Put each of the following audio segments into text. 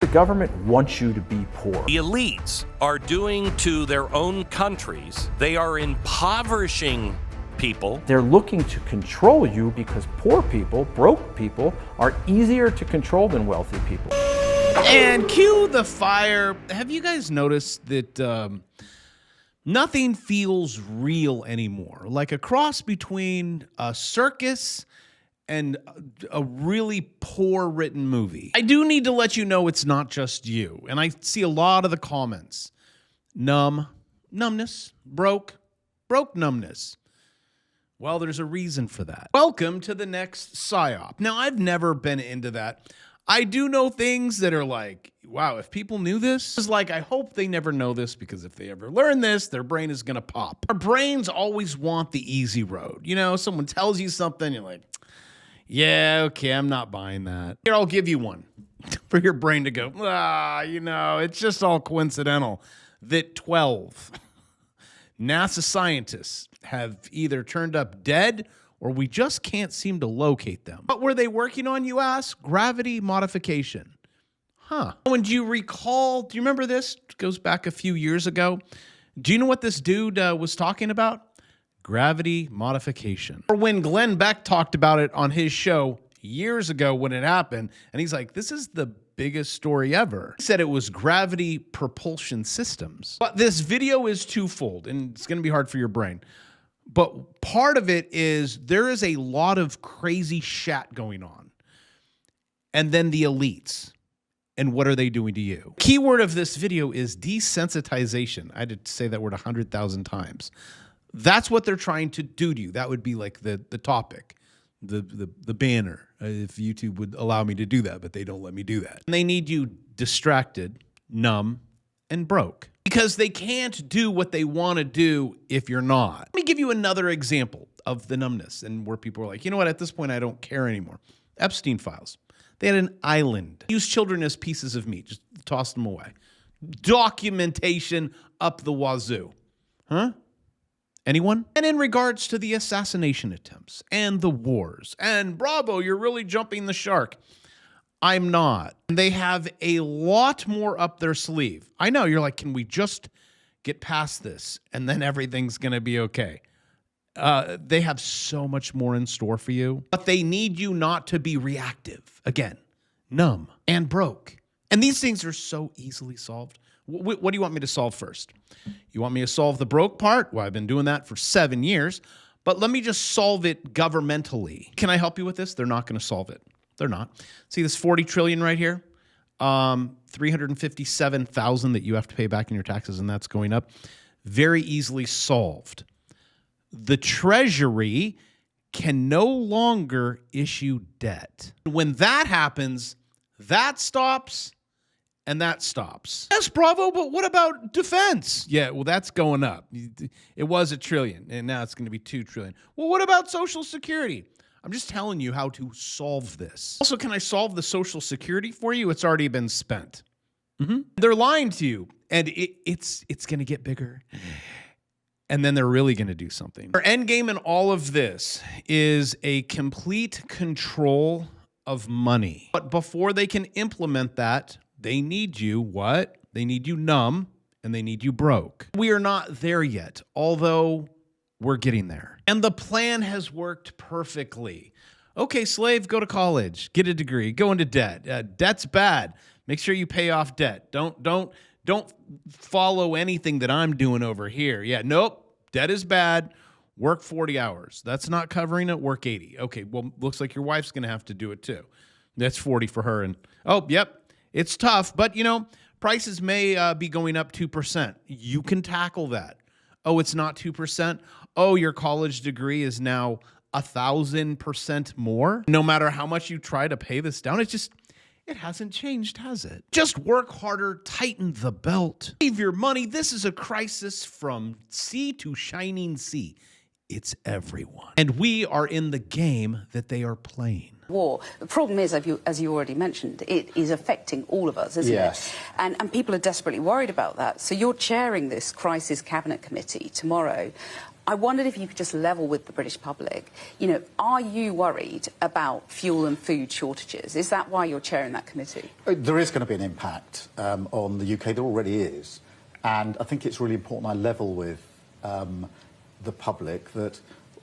The government wants you to be poor. The elites are doing to their own countries, they are impoverishing people. They're looking to control you because poor people, broke people, are easier to control than wealthy people. And cue the fire. Have you guys noticed that nothing feels real anymore? Like a cross between a circus and a really poor written movie. I do need to let you know it's not just you. And I see a lot of the comments. Numbness, broke numbness. Well, there's a reason for that. Welcome to the next PSYOP. Now, I've never been into that. I do know things that are like, wow, if people knew this, it's like, I hope they never know this, because if they ever learn this, their brain is going to pop. Our brains always want the easy road. You know, someone tells you something, you're like, yeah, okay, I'm not buying that. Here, I'll give you one for your brain to go, it's just all coincidental that 12 NASA scientists have either turned up dead or we just can't seem to locate them. What were they working on, you ask? Gravity modification. Huh. And do you remember this? It goes back a few years ago. Do you know what this dude was talking about? Gravity modification. Or when Glenn Beck talked about it on his show years ago when it happened, and he's like, this is the biggest story ever. He said it was gravity propulsion systems. But this video is twofold, and it's going to be hard for your brain. But part of it is there is a lot of crazy shat going on. And then the elites. And what are they doing to you? Keyword of this video is desensitization. I had to say that word 100,000 times. That's what they're trying to do to you. That would be like the topic, the banner, if YouTube would allow me to do that, but they don't let me do that. And they need you distracted, numb, and broke. Because they can't do what they want to do if you're not. Let me give you another example of the numbness and where people are like, you know what, at this point, I don't care anymore. Epstein files. They had an island. Use children as pieces of meat. Just toss them away. Documentation up the wazoo. Huh? Anyone? And in regards to the assassination attempts and the wars, and bravo, you're really jumping the shark. I'm not. They have a lot more up their sleeve. I know, you're like, can we just get past this and then everything's going to be okay? They have so much more in store for you, but they need you not to be reactive. Again, numb and broke. And these things are so easily solved. What do you want me to solve first? You want me to solve the broke part? Well, I've been doing that for 7 years, but let me just solve it governmentally. Can I help you with this? They're not going to solve it. They're not. See this 40 trillion right here? 357,000 that you have to pay back in your taxes, and that's going up. Very easily solved. The Treasury can no longer issue debt. When that happens, that stops and that stops. Yes, bravo, but what about defense? Yeah, well, that's going up. It was $1 trillion, and now it's going to be $2 trillion. Well, what about Social Security? I'm just telling you how to solve this. Also, can I solve the Social Security for you? It's already been spent. They're lying to you, and it's going to get bigger. And then they're really going to do something. Our end game in all of this is a complete control of money. But before they can implement that, they need you what? They need you numb, and they need you broke. We are not there yet, although we're getting there. And the plan has worked perfectly. Okay, slave, go to college, get a degree, go into debt. Debt's bad. Make sure you pay off debt. Don't follow anything that I'm doing over here. Yeah, nope. Debt is bad. Work 40 hours. That's not covering it. Work 80. Okay, well, looks like your wife's going to have to do it too. That's 40 for her. And oh, yep, it's tough. But, prices may be going up 2%. You can tackle that. Oh, it's not 2%. Oh, your college degree is now 1,000% more. No matter how much you try to pay this down, it hasn't changed, has it? Just work harder, tighten the belt, save your money. This is a crisis from sea to shining sea. It's everyone. And we are in the game that they are playing. War. The problem is, as you already mentioned, it is affecting all of us, isn't it? And people are desperately worried about that. So you're chairing this crisis cabinet committee tomorrow. I wondered if you could just level with the British public. You know, are you worried about fuel and food shortages? Is that why you're chairing that committee? There is going to be an impact on the UK. There already is. And I think it's really important I level with the public that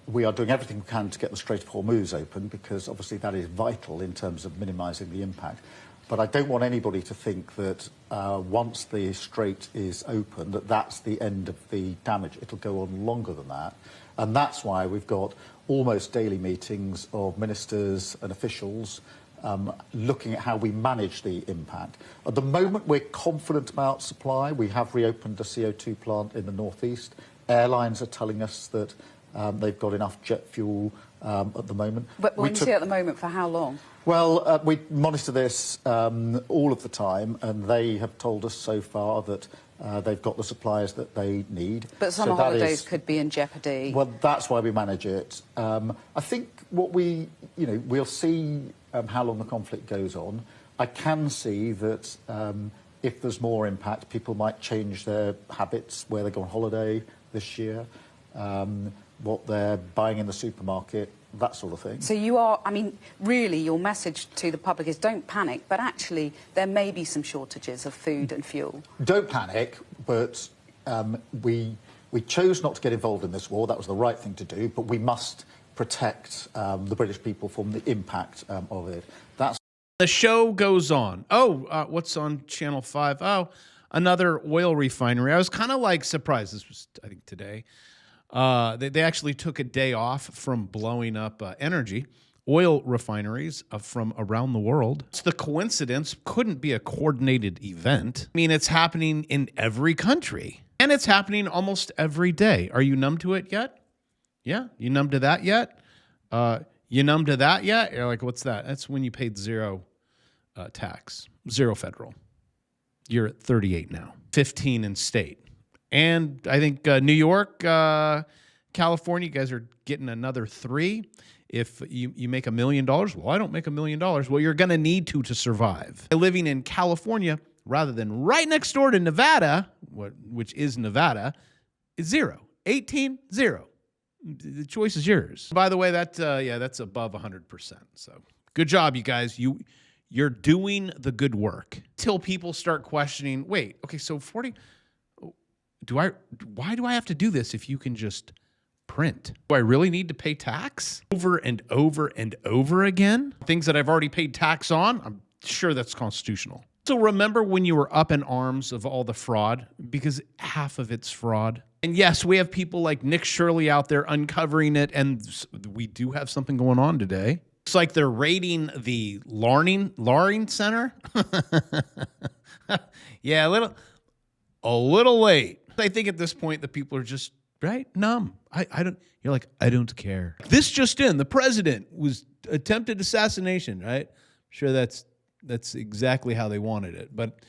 we are doing everything we can to get the Strait of Hormuz open, because obviously that is vital in terms of minimising the impact. But I don't want anybody to think that once the strait is open, that that's the end of the damage. It'll go on longer than that. And that's why we've got almost daily meetings of ministers and officials looking at how we manage the impact. At the moment, we're confident about supply. We have reopened a CO2 plant in the northeast. Airlines are telling us that they've got enough jet fuel at the moment. But when you say at the moment, for how long? Well, we monitor this all of the time, and they have told us so far that they've got the supplies that they need. But summer holidays could be in jeopardy. Well, that's why we manage it. I think what we'll see how long the conflict goes on. I can see that if there's more impact, people might change their habits, where they go on holiday this year, what they're buying in the supermarket, that sort of thing. So you are, I mean, really your message to the public is don't panic, but actually there may be some shortages of food and fuel. Don't panic, but we chose not to get involved in this war. That was the right thing to do, but we must protect the British people from the impact of it. That's the show goes on. Oh, what's on Channel 5? Oh, another oil refinery. I was kind of like surprised. This was, I think, today. They actually took a day off from blowing up energy, oil refineries from around the world. It's the coincidence. Couldn't be a coordinated event. I mean, it's happening in every country, and it's happening almost every day. Are you numb to it yet? Yeah, you numb to that yet? You numb to that yet? You're like, what's that? That's when you paid zero tax, zero federal. You're at 38 now, 15 in state. And I think New York, California, you guys are getting another 3. If you make $1 million, well, I don't make $1 million. Well, you're going to need to survive. Living in California rather than right next door to Nevada, which is Nevada, is 0. 18, 0. The choice is yours. By the way, that's above 100%. So good job, you guys. You're doing the good work. Till people start questioning, wait, okay, so 40... Why do I have to do this if you can just print? Do I really need to pay tax over and over and over again? Things that I've already paid tax on, I'm sure that's constitutional. So remember when you were up in arms of all the fraud? Because half of it's fraud. And yes, we have people like Nick Shirley out there uncovering it, and we do have something going on today. It's like they're raiding the Laring Center. Yeah, a little late. I think at this point the people are just numb. I don't care. This just in, the president was attempted assassination, right? Sure, that's exactly how they wanted it. But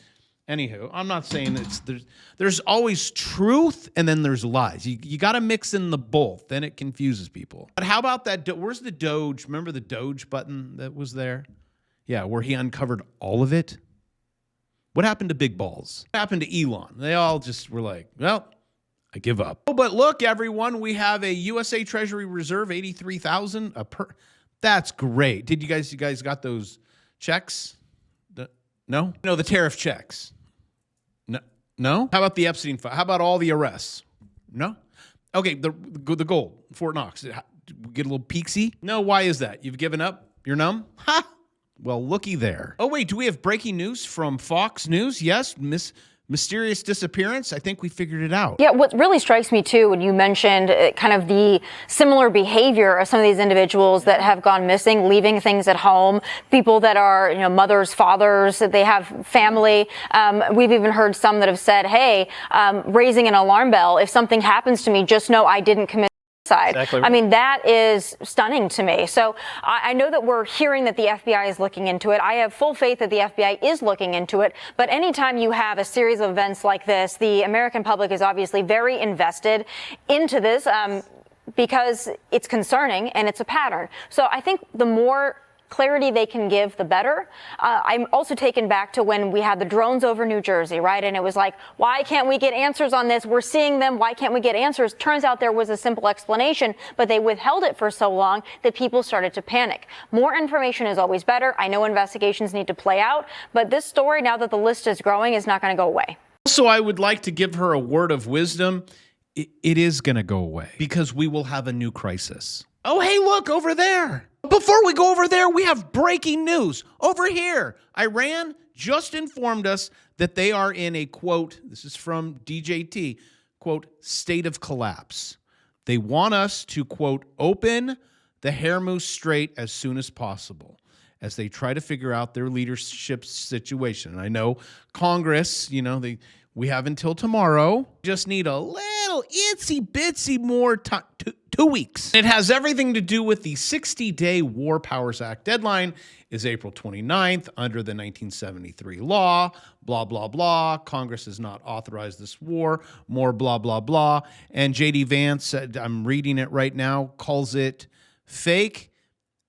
anywho, I'm not saying there's always truth and then there's lies. You got to mix in the both, then it confuses people. But how about that? Where's the Doge? Remember the Doge button that was there? Yeah, where he uncovered all of it. What happened to Big Balls? What happened to Elon? They all just were like, well, I give up. Oh, but look, everyone, we have a USA Treasury Reserve, 83,000 per. That's great. Did you guys got those checks? No? No, the tariff checks. No? How about the Epstein file? How about all the arrests? No? Okay, the gold, Fort Knox. Get a little peaksy? No, why is that? You've given up? You're numb? Ha! Well, looky there. Oh, wait, do we have breaking news from Fox News? Yes, mysterious disappearance. I think we figured it out. Yeah, what really strikes me, too, when you mentioned kind of the similar behavior of some of these individuals that have gone missing, leaving things at home, people that are, mothers, fathers, that they have family. We've even heard some that have said, hey, raising an alarm bell. If something happens to me, just know I didn't commit side. Exactly. I mean, that is stunning to me. So I know that we're hearing that the FBI is looking into it. I have full faith that the FBI is looking into it. But anytime you have a series of events like this, the American public is obviously very invested into this because it's concerning and it's a pattern. So I think the more clarity they can give, the better. I'm also taken back to when we had the drones over New Jersey, right? And it was like, why can't we get answers on this? We're seeing them. Why can't we get answers? Turns out there was a simple explanation, but they withheld it for so long that people started to panic. More information is always better. I know investigations need to play out, but this story, now that the list is growing, is not going to go away. Also, I would like to give her a word of wisdom. It is going to go away because we will have a new crisis. Oh, hey, look over there. Before we go over there, we have breaking news. Over here, Iran just informed us that they are in a, quote, this is from DJT, quote, state of collapse. They want us to, quote, open the Hormuz Strait as soon as possible as they try to figure out their leadership situation. And I know Congress, we have until tomorrow. Just need a little itsy-bitsy more time, 2 weeks. It has everything to do with the 60-day War Powers Act. Deadline is April 29th under the 1973 law, blah, blah, blah. Congress has not authorized this war, more blah, blah, blah. And J.D. Vance, I'm reading it right now, calls it fake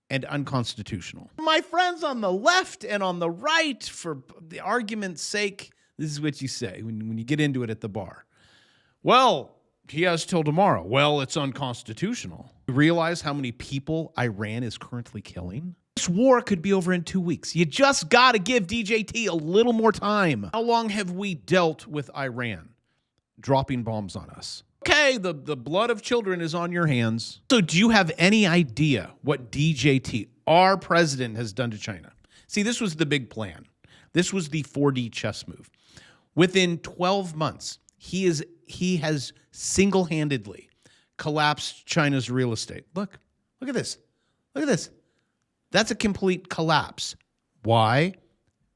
and unconstitutional. My friends on the left and on the right, for the argument's sake, this is what you say when you get into it at the bar. Well, he has till tomorrow. Well, it's unconstitutional. You realize how many people Iran is currently killing? This war could be over in 2 weeks. You just got to give DJT a little more time. How long have we dealt with Iran dropping bombs on us? Okay, the blood of children is on your hands. So do you have any idea what DJT, our president, has done to China? See, this was the big plan. This was the 4D chess move. Within 12 months, he has single-handedly collapsed China's real estate. Look at this. Look at this. That's a complete collapse. Why?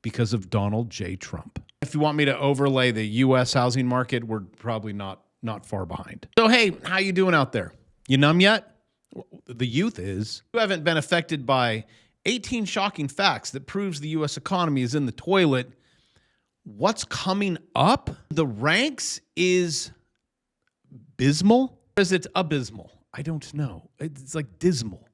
Because of Donald J. Trump. If you want me to overlay the U.S. housing market, we're probably not far behind. So, hey, how you doing out there? You numb yet? The youth is. You haven't been affected by 18 shocking facts that proves the U.S. economy is in the toilet. What's coming up? The ranks is abysmal? Or is it abysmal? I don't know. It's like dismal.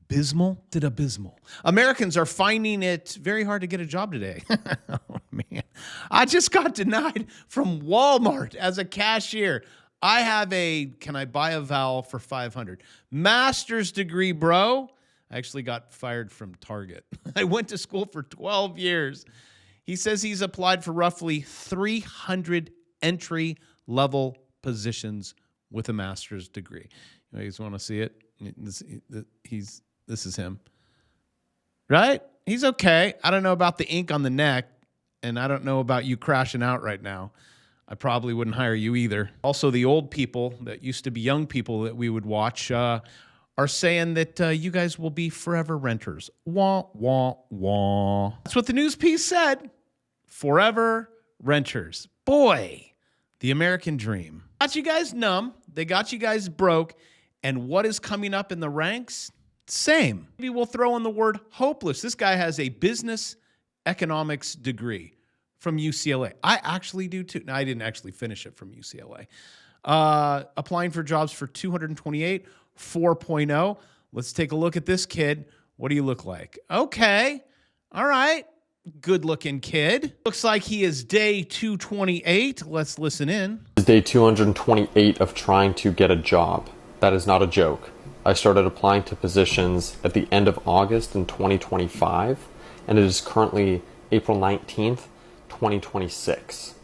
Abysmal? Is it abysmal? Americans are finding it very hard to get a job today. Oh, man. I just got denied from Walmart as a cashier. I have can I buy a vowel for $500? Master's degree, bro. I actually got fired from Target. I went to school for 12 years. He says he's applied for roughly 300 entry-level positions with a master's degree. You guys want to see it? This is him. Right? He's okay. I don't know about the ink on the neck, and I don't know about you crashing out right now. I probably wouldn't hire you either. Also, the old people that used to be young people that we would watch are saying that you guys will be forever renters. Wah, wah, wah. That's what the news piece said. Forever renters. Boy, the American dream. Got you guys numb. They got you guys broke. And what is coming up in the ranks? Same. Maybe we'll throw in the word hopeless. This guy has a business economics degree from UCLA. I actually do too. No, I didn't actually finish it from UCLA. Applying for jobs for 228, 4.0. Let's take a look at this kid. What do you look like? Okay. All right. Good looking kid. Looks like he is day 228. Let's listen in. This is day 228 of trying to get a job. That is not a joke. I started applying to positions at the end of August in 2025, and it is currently April 19th, 2026.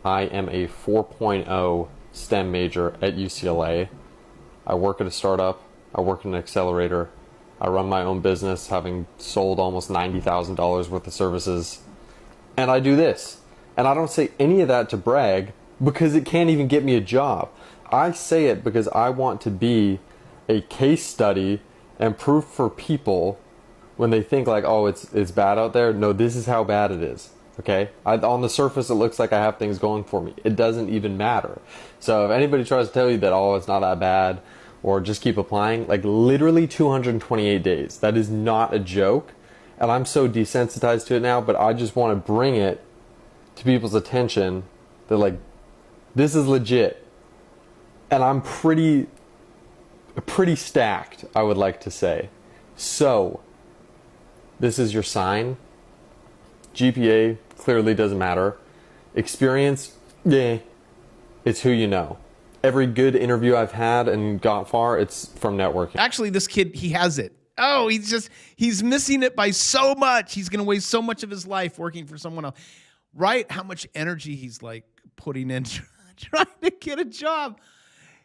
I am a 4.0 STEM major at UCLA. I work at a startup. I work in an accelerator. I run my own business, having sold almost $90,000 worth of services. And I do this. And I don't say any of that to brag because it can't even get me a job. I say it because I want to be a case study and proof for people when they think like, oh, it's bad out there. No, this is how bad it is. Okay? On the surface, it looks like I have things going for me. It doesn't even matter. So if anybody tries to tell you that, oh, it's not that bad, or just keep applying, like literally 228 days. That is not a joke. And I'm so desensitized to it now, but I just want to bring it to people's attention that like, this is legit. And I'm pretty stacked, I would like to say. So, This is your sign. GPA clearly doesn't matter. Experience, yeah, it's who you know. Every good interview I've had and got far, it's from networking. Actually, this kid, he has it. Oh, he's missing it by so much. He's going to waste so much of his life working for someone else. Right? How much energy he's like putting into trying to get a job.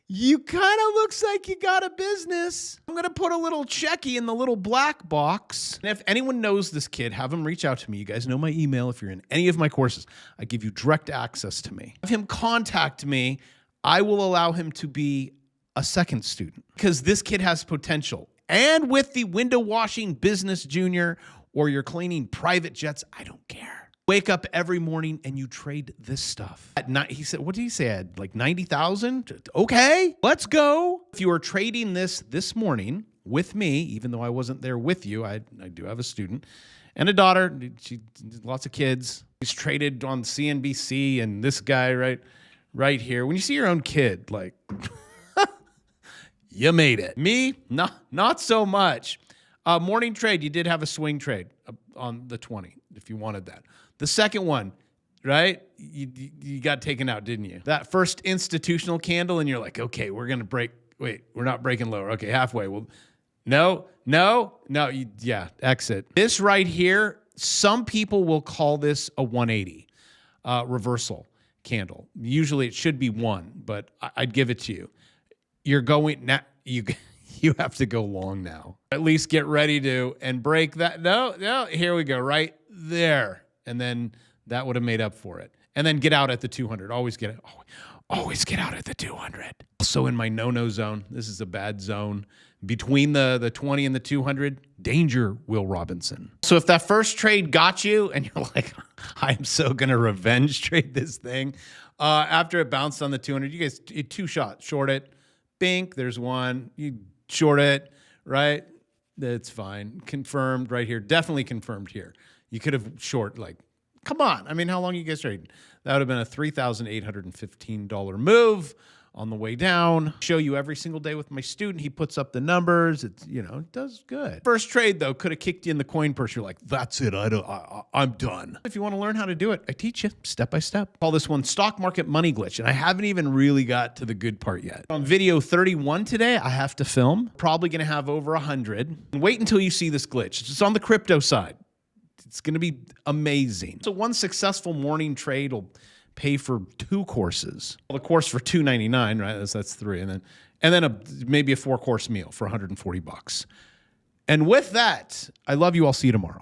You kind of looks like you got a business. I'm going to put a little checky in the little black box. And if anyone knows this kid, have him reach out to me. You guys know my email. If you're in any of my courses, I give you direct access to me. Have him contact me. I will allow him to be a second student because this kid has potential. And with the window washing business junior or you're cleaning private jets, I don't care. Wake up every morning and you trade this stuff. At night, he said, what did he say? I had like 90,000? Okay, let's go. If you are trading this morning with me, even though I wasn't there with you, I do have a student and a daughter. She lots of kids. He's traded on CNBC and this guy right here. When you see your own kid, like, you made it. Me, not so much. Morning trade, you did have a swing trade on the 20 if you wanted that. The second one, right? You got taken out, didn't you? That first institutional candle, and you're like, okay, we're going to break. Wait, we're not breaking lower. Okay, halfway. Well, no. Yeah, exit. This right here, some people will call this a 180 reversal candle. Usually it should be 1, but I'd give it to you. You're going now. You have to go long now. At least get ready to and break that. No, here we go, right there. And then that would have made up for it. And then get out at the 200. Always get out at the 200. Also in my no-no zone, this is a bad zone. Between the 20 and the 200, danger, Will Robinson. So if that first trade got you and you're like, I'm so going to revenge trade this thing. After it bounced on the 200, you guys, 2 shots, short it. Bink, there's one. You short it, right? That's fine. Confirmed right here. Definitely confirmed here. You could have short, like, come on. I mean, how long you guys trading? That would have been a $3,815 move on the way down. Show you every single day with my student. He puts up the numbers. It's, it does good. First trade, though, could have kicked you in the coin purse. You're like, that's it. I'm done. If you want to learn how to do it, I teach you step by step. Call this one stock market money glitch. And I haven't even really got to the good part yet. On video 31 today, I have to film. Probably going to have over 100. And wait until you see this glitch. It's on the crypto side. It's going to be amazing. So one successful morning trade will pay for 2 courses. Well, the course for $299, right? That's 3, and then maybe a 4-course meal for $140. And with that, I love you. I'll see you tomorrow.